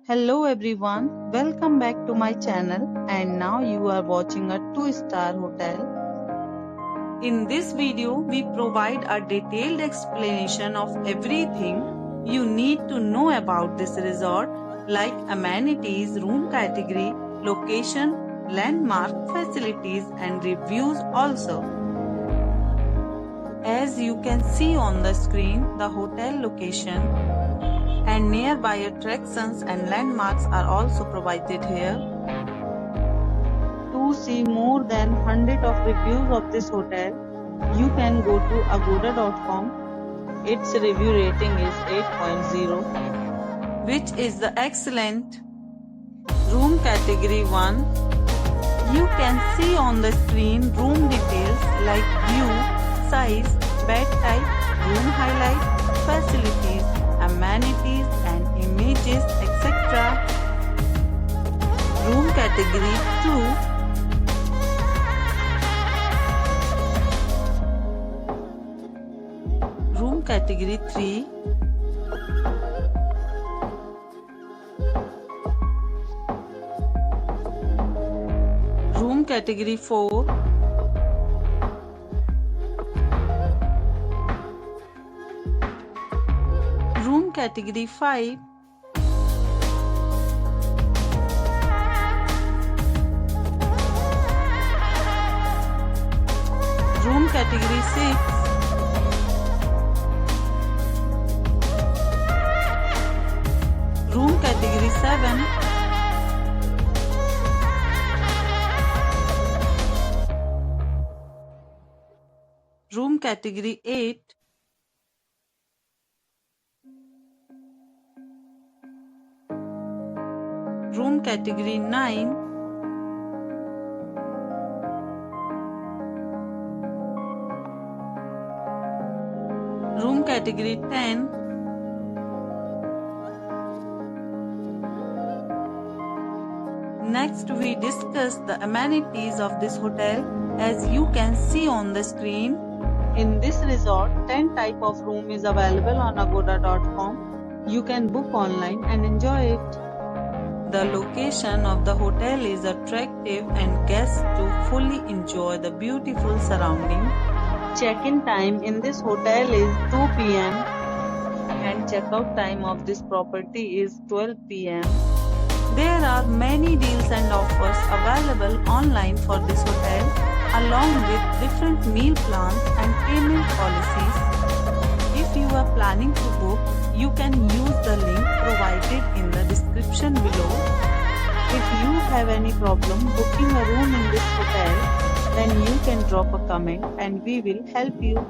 Hello everyone, welcome back to my channel and now you are watching a 2-star hotel. In this video, we provide a detailed explanation of everything you need to know about this resort like amenities, room category, location, landmark, facilities and reviews also. As you can see on the screen, the hotel location and nearby attractions and landmarks are also provided here. To see more than 100 of reviews of this hotel, you can go to agoda.com. Its review rating is 8.0, which is the excellent. Room category 1. You can see on the screen room details like view, size, bed type, room highlight, facilities, amenities and images, etc. Room category 2. Room category 3. Room category 4. Room category 5. Room category 6. Room category 7. Room category 8. Room category 9. Room category 10. Next we discuss the amenities of this hotel. As you can see on the screen, in this resort 10 type of room is available on agoda.com. You can book online and enjoy it. The location of the hotel is attractive and guests to fully enjoy the beautiful surrounding. Check-in time in this hotel is 2 p.m. and check-out time of this property is 12 p.m. There are many deals and offers available online for this hotel along with different meal plans and payment policies. If you are planning to book, you can use the link provided in the description below. If you have any problem booking a room in this hotel, then you can drop a comment and we will help you.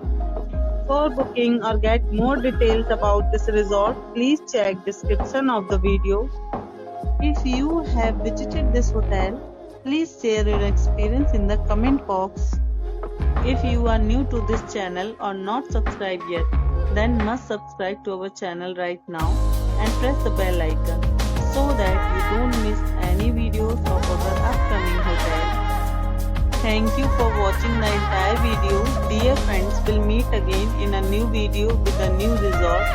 For booking or get more details about this resort, please check description of the video. If you have visited this hotel, please share your experience in the comment box. If you are new to this channel or not subscribed yet, then must subscribe to our channel right now and press the bell icon so that you don't miss any videos of our upcoming hotel. Thank you for watching the entire video. Dear friends, we'll meet again in a new video with a new resort.